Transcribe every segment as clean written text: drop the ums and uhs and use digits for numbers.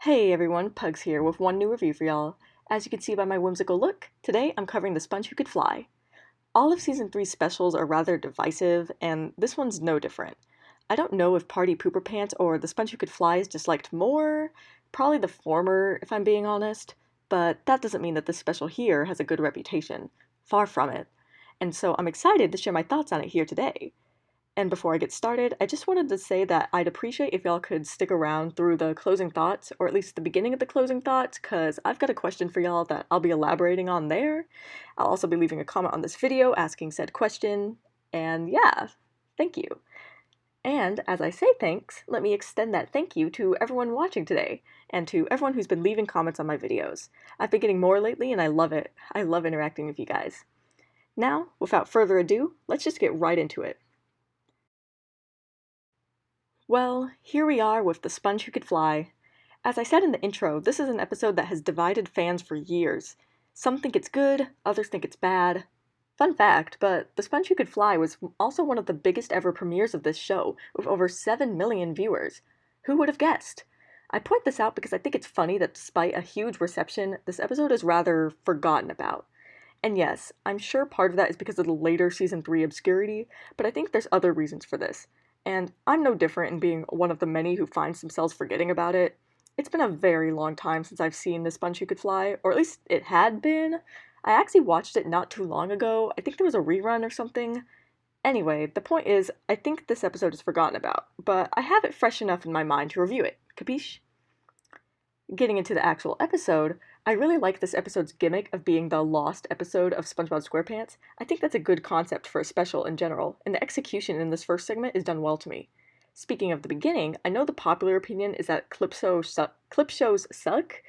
Hey everyone, Pugs here with one new review for y'all. As you can see by my whimsical look, today I'm covering The Sponge Who Could Fly. All of Season 3's specials are rather divisive, and this one's no different. I don't know if Party Pooper Pants or The Sponge Who Could Fly is disliked more, probably the former if I'm being honest, but that doesn't mean that this special here has a good reputation. Far from it. And so I'm excited to share my thoughts on it here today. And before I get started, I just wanted to say that I'd appreciate if y'all could stick around through the closing thoughts, or at least the beginning of the closing thoughts, because I've got a question for y'all that I'll be elaborating on there. I'll also be leaving a comment on this video asking said question, and yeah, thank you. And as I say thanks, let me extend that thank you to everyone watching today, and to everyone who's been leaving comments on my videos. I've been getting more lately, and I love it. I love interacting with you guys. Now, without further ado, let's just get right into it. Well, here we are with The Sponge Who Could Fly. As I said in the intro, this is an episode that has divided fans for years. Some think it's good, others think it's bad. Fun fact, but The Sponge Who Could Fly was also one of the biggest ever premieres of this show, with over 7 million viewers. Who would have guessed? I point this out because I think it's funny that despite a huge reception, this episode is rather forgotten about. And yes, I'm sure part of that is because of the later Season 3 obscurity, but I think there's other reasons for this. And I'm no different in being one of the many who finds themselves forgetting about it. It's been a very long time since I've seen The Sponge Who Could Fly, or at least it had been. I actually watched it not too long ago. I think there was a rerun or something. Anyway, the point is, I think this episode is forgotten about, but I have it fresh enough in my mind to review it. Capiche? Getting into the actual episode, I really like this episode's gimmick of being the lost episode of SpongeBob SquarePants. I think that's a good concept for a special in general, and the execution in this first segment is done well to me. Speaking of the beginning, I know the popular opinion is that clip shows suck,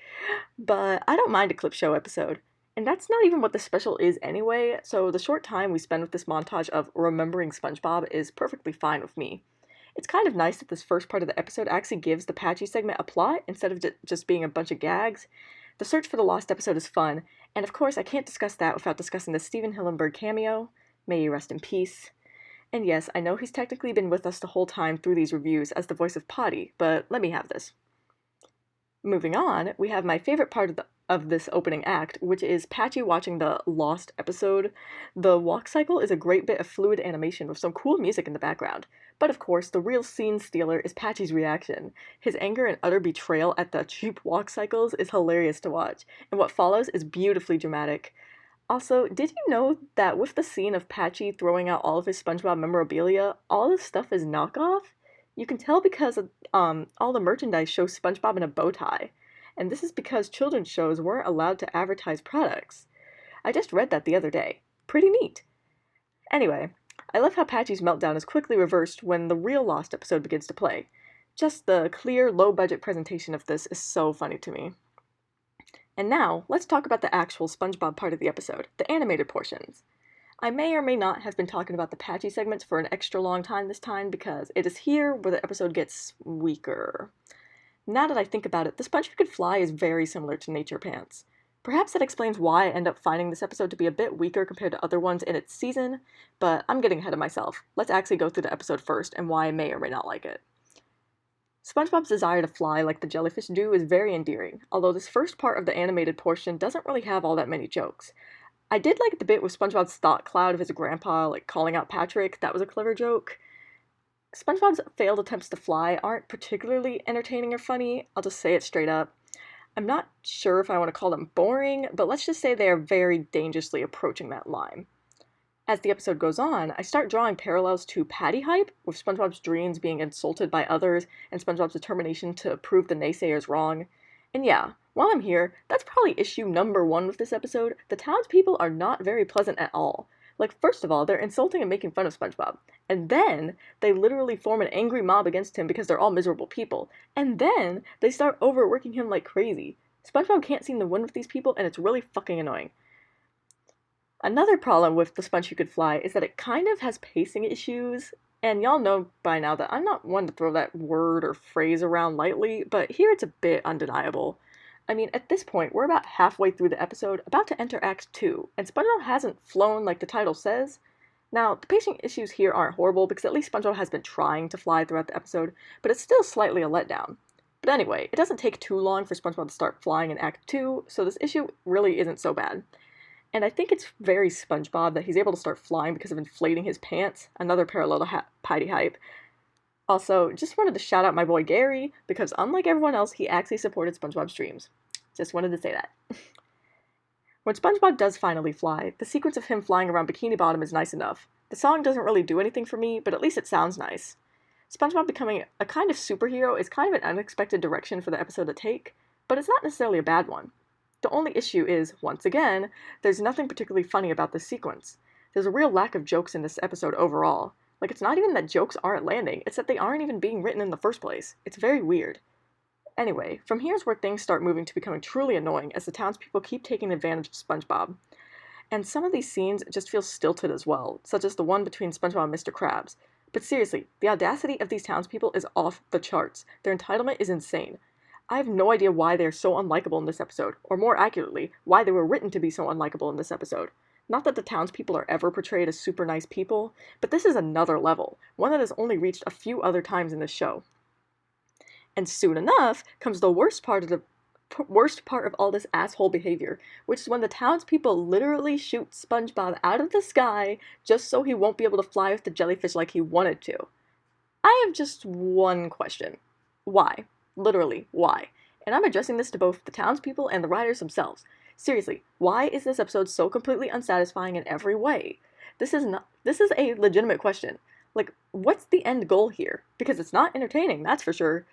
but I don't mind a clip show episode. And that's not even what the special is anyway, so the short time we spend with this montage of remembering SpongeBob is perfectly fine with me. It's kind of nice that this first part of the episode actually gives the Patchy segment a plot instead of just being a bunch of gags. The search for the lost episode is fun, and of course I can't discuss that without discussing the Steven Hillenburg cameo. May he rest in peace. And yes, I know he's technically been with us the whole time through these reviews as the voice of Potty, but let me have this. Moving on, we have my favorite part of this opening act, which is Patchy watching the Lost episode. The walk cycle is a great bit of fluid animation with some cool music in the background. But of course, the real scene stealer is Patchy's reaction. His anger and utter betrayal at the cheap walk cycles is hilarious to watch, and what follows is beautifully dramatic. Also, did you know that with the scene of Patchy throwing out all of his SpongeBob memorabilia, all this stuff is knockoff? You can tell because all the merchandise shows SpongeBob in a bow tie. And this is because children's shows weren't allowed to advertise products. I just read that the other day. Pretty neat. Anyway, I love how Patchy's meltdown is quickly reversed when the real Lost episode begins to play. Just the clear, low-budget presentation of this is so funny to me. And now, let's talk about the actual SpongeBob part of the episode, the animated portions. I may or may not have been talking about the Patchy segments for an extra long time this time because it is here where the episode gets weaker. Now that I think about it, The Sponge Who Could Fly is very similar to Nature Pants. Perhaps that explains why I end up finding this episode to be a bit weaker compared to other ones in its season, but I'm getting ahead of myself. Let's actually go through the episode first and why I may or may not like it. SpongeBob's desire to fly like the jellyfish do is very endearing, although this first part of the animated portion doesn't really have all that many jokes. I did like the bit with SpongeBob's thought cloud of his grandpa, like calling out Patrick. That was a clever joke. SpongeBob's failed attempts to fly aren't particularly entertaining or funny. I'll just say it straight up. I'm not sure if I want to call them boring, but let's just say they are very dangerously approaching that line. As the episode goes on, I start drawing parallels to Patty hype, with SpongeBob's dreams being insulted by others and SpongeBob's determination to prove the naysayers wrong. And yeah, while I'm here, that's probably issue number 1 with this episode. The townspeople are not very pleasant at all. Like, first of all, they're insulting and making fun of SpongeBob. And then, they literally form an angry mob against him because they're all miserable people. And then, they start overworking him like crazy. SpongeBob can't seem to win with these people, and it's really fucking annoying. Another problem with The Sponge Who Could Fly is that it kind of has pacing issues. And y'all know by now that I'm not one to throw that word or phrase around lightly, but here it's a bit undeniable. I mean, at this point, we're about halfway through the episode, about to enter Act 2, and SpongeBob hasn't flown like the title says. Now, the pacing issues here aren't horrible because at least SpongeBob has been trying to fly throughout the episode, but it's still slightly a letdown. But anyway, it doesn't take too long for SpongeBob to start flying in Act 2, so this issue really isn't so bad. And I think it's very SpongeBob that he's able to start flying because of inflating his pants, another parallel to Patty Hype. Also, just wanted to shout out my boy Gary, because unlike everyone else, he actually supported SpongeBob's dreams. Just wanted to say that. When SpongeBob does finally fly, the sequence of him flying around Bikini Bottom is nice enough. The song doesn't really do anything for me, but at least it sounds nice. SpongeBob becoming a kind of superhero is kind of an unexpected direction for the episode to take, but it's not necessarily a bad one. The only issue is, once again, there's nothing particularly funny about this sequence. There's a real lack of jokes in this episode overall. Like, it's not even that jokes aren't landing, it's that they aren't even being written in the first place. It's very weird. Anyway, from here's where things start moving to becoming truly annoying as the townspeople keep taking advantage of SpongeBob. And some of these scenes just feel stilted as well, such as the one between SpongeBob and Mr. Krabs. But seriously, the audacity of these townspeople is off the charts. Their entitlement is insane. I have no idea why they are so unlikable in this episode, or more accurately, why they were written to be so unlikable in this episode. Not that the townspeople are ever portrayed as super nice people, but this is another level, one that has only reached a few other times in this show. And soon enough comes the worst part of all this asshole behavior, which is when the townspeople literally shoot SpongeBob out of the sky just so he won't be able to fly with the jellyfish like he wanted to. I have just one question. Why? Literally, why? And I'm addressing this to both the townspeople and the writers themselves. Seriously, why is this episode so completely unsatisfying in every way? This is a legitimate question. Like, what's the end goal here? Because it's not entertaining, that's for sure.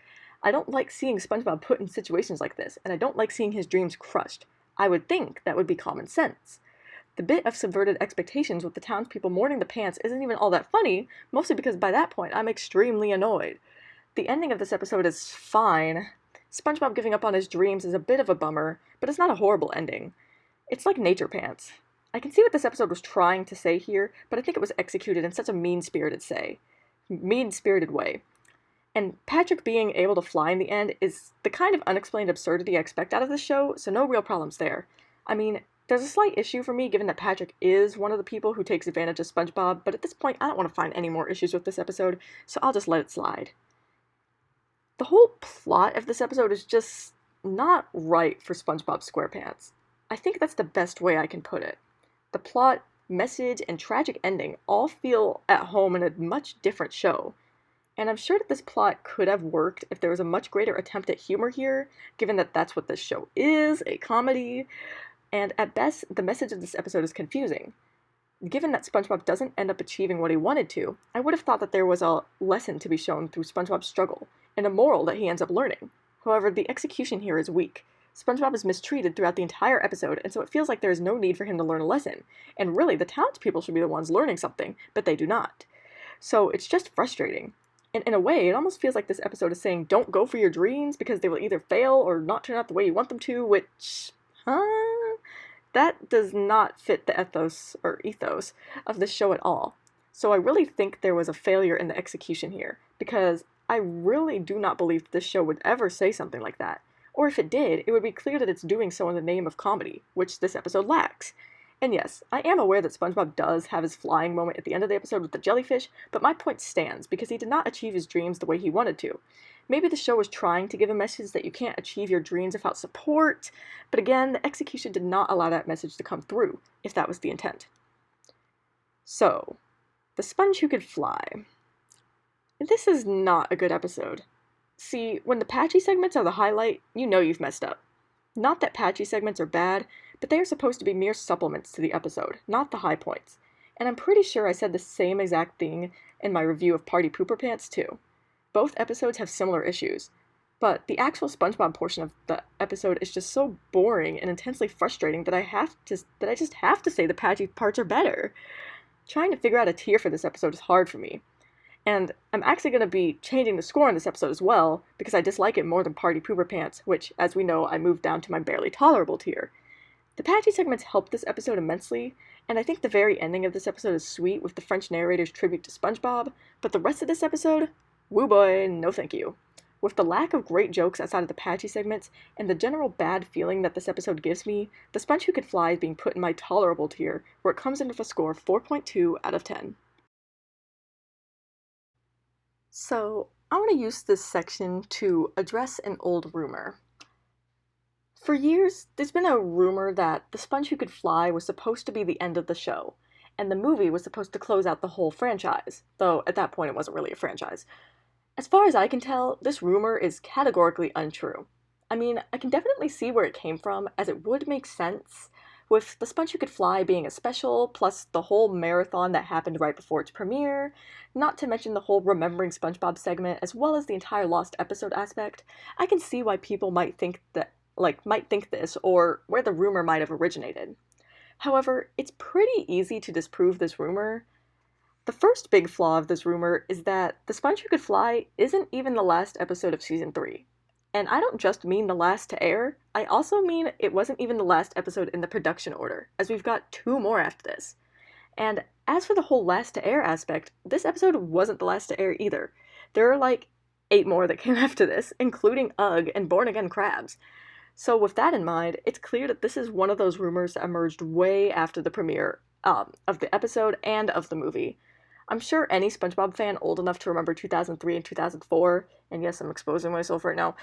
I don't like seeing SpongeBob put in situations like this, and I don't like seeing his dreams crushed. I would think that would be common sense. The bit of subverted expectations with the townspeople mourning the pants isn't even all that funny, mostly because by that point I'm extremely annoyed. The ending of this episode is fine. SpongeBob giving up on his dreams is a bit of a bummer, but it's not a horrible ending. It's like Nature Pants. I can see what this episode was trying to say here, but I think it was executed in such a mean-spirited way. And Patrick being able to fly in the end is the kind of unexplained absurdity I expect out of this show, so no real problems there. I mean, there's a slight issue for me given that Patrick is one of the people who takes advantage of SpongeBob, but at this point I don't want to find any more issues with this episode, so I'll just let it slide. The whole plot of this episode is just not right for SpongeBob SquarePants. I think that's the best way I can put it. The plot, message, and tragic ending all feel at home in a much different show. And I'm sure that this plot could have worked if there was a much greater attempt at humor here, given that that's what this show is, a comedy. And at best, the message of this episode is confusing. Given that SpongeBob doesn't end up achieving what he wanted to, I would have thought that there was a lesson to be shown through SpongeBob's struggle, and a moral that he ends up learning. However, the execution here is weak. SpongeBob is mistreated throughout the entire episode, and so it feels like there is no need for him to learn a lesson. And really, the townspeople should be the ones learning something, but they do not. So it's just frustrating. And in a way, it almost feels like this episode is saying, don't go for your dreams because they will either fail or not turn out the way you want them to, which, that does not fit the ethos of this show at all. So I really think there was a failure in the execution here, because I really do not believe this show would ever say something like that. Or if it did, it would be clear that it's doing so in the name of comedy, which this episode lacks. And yes, I am aware that SpongeBob does have his flying moment at the end of the episode with the jellyfish, but my point stands, because he did not achieve his dreams the way he wanted to. Maybe the show was trying to give a message that you can't achieve your dreams without support, but again, the execution did not allow that message to come through, if that was the intent. So, The Sponge Who Could Fly. This is not a good episode. See, when the patchy segments are the highlight, you know you've messed up. Not that patchy segments are bad, but they are supposed to be mere supplements to the episode, not the high points. And I'm pretty sure I said the same exact thing in my review of Party Pooper Pants too. Both episodes have similar issues, but the actual SpongeBob portion of the episode is just so boring and intensely frustrating that I just have to say the patchy parts are better. Trying to figure out a tier for this episode is hard for me. And I'm actually going to be changing the score on this episode as well, because I dislike it more than Party Pooper Pants, which, as we know, I moved down to my barely tolerable tier. The patchy segments help this episode immensely, and I think the very ending of this episode is sweet with the French narrator's tribute to SpongeBob, but the rest of this episode? Woo boy, no thank you. With the lack of great jokes outside of the patchy segments, and the general bad feeling that this episode gives me, The Sponge Who Could Fly is being put in my tolerable tier, where it comes in with a score of 4.2 out of 10. So, I want to use this section to address an old rumor. For years, there's been a rumor that The Sponge Who Could Fly was supposed to be the end of the show, and the movie was supposed to close out the whole franchise, though at that point it wasn't really a franchise. As far as I can tell, this rumor is categorically untrue. I mean, I can definitely see where it came from, as it would make sense, with The Sponge Who Could Fly being a special, plus the whole marathon that happened right before its premiere, not to mention the whole Remembering SpongeBob segment, as well as the entire lost episode aspect. I can see why people might think this, or where the rumor might have originated. However, it's pretty easy to disprove this rumor. The first big flaw of this rumor is that The Sponge Who Could Fly isn't even the last episode of season 3. And I don't just mean the last to air, I also mean it wasn't even the last episode in the production order, as we've got 2 more after this. And as for the whole last to air aspect, this episode wasn't the last to air either. There are like 8 more that came after this, including Ugg and Born Again Crabs. So with that in mind, it's clear that this is one of those rumors that emerged way after the premiere of the episode and of the movie. I'm sure any SpongeBob fan old enough to remember 2003 and 2004, and yes, I'm exposing myself right now,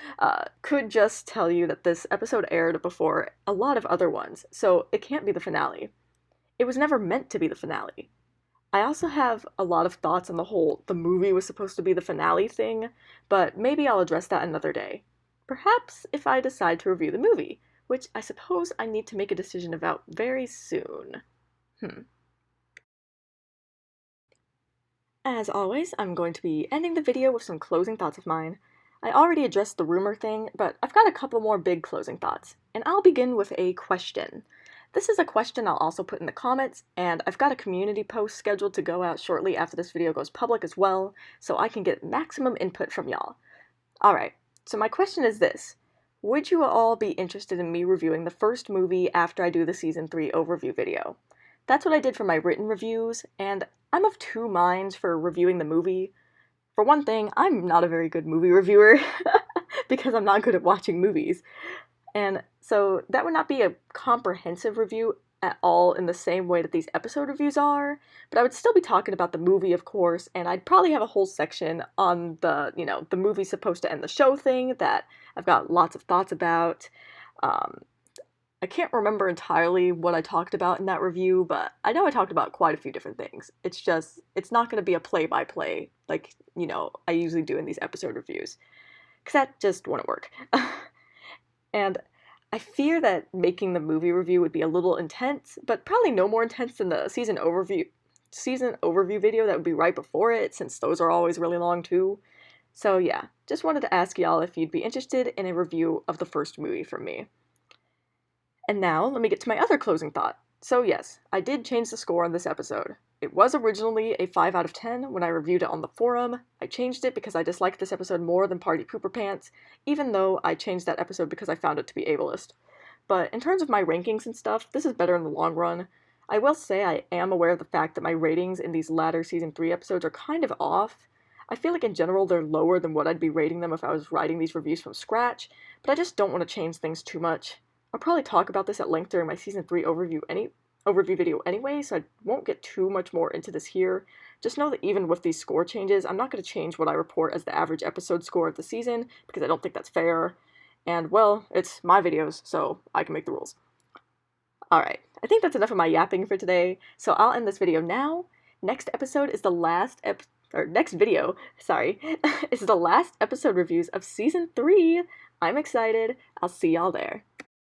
could just tell you that this episode aired before a lot of other ones, so it can't be the finale. It was never meant to be the finale. I also have a lot of thoughts on the movie was supposed to be the finale thing, but maybe I'll address that another day. Perhaps if I decide to review the movie, which I suppose I need to make a decision about very soon. As always, I'm going to be ending the video with some closing thoughts of mine. I already addressed the rumor thing, but I've got a couple more big closing thoughts, and I'll begin with a question. This is a question I'll also put in the comments, and I've got a community post scheduled to go out shortly after this video goes public as well, so I can get maximum input from y'all. Alright, so my question is this. Would you all be interested in me reviewing the first movie after I do the Season 3 overview video? That's what I did for my written reviews, and I'm of 2 minds for reviewing the movie. For one thing, I'm not a very good movie reviewer, because I'm not good at watching movies. And so that would not be a comprehensive review at all in the same way that these episode reviews are, but I would still be talking about the movie, of course, and I'd probably have a whole section on the movie's supposed to end the show thing that I've got lots of thoughts about. I can't remember entirely what I talked about in that review, but I know I talked about quite a few different things. It's not going to be a play-by-play like, I usually do in these episode reviews, because that just wouldn't work. And I fear that making the movie review would be a little intense, but probably no more intense than the season overview video that would be right before it, since those are always really long too. So yeah, just wanted to ask y'all if you'd be interested in a review of the first movie from me. And now, let me get to my other closing thought. So yes, I did change the score on this episode. It was originally a 5 out of 10 when I reviewed it on the forum. I changed it because I disliked this episode more than Party Pooper Pants, even though I changed that episode because I found it to be ableist. But in terms of my rankings and stuff, this is better in the long run. I will say I am aware of the fact that my ratings in these latter Season 3 episodes are kind of off. I feel like in general they're lower than what I'd be rating them if I was writing these reviews from scratch, but I just don't want to change things too much. I'll probably talk about this at length during my Season 3 overview video anyway, so I won't get too much more into this here. Just know that even with these score changes, I'm not going to change what I report as the average episode score of the season, because I don't think that's fair. And, well, it's my videos, so I can make the rules. Alright, I think that's enough of my yapping for today, so I'll end this video now. Next video, is the last episode reviews of Season 3. I'm excited. I'll see y'all there.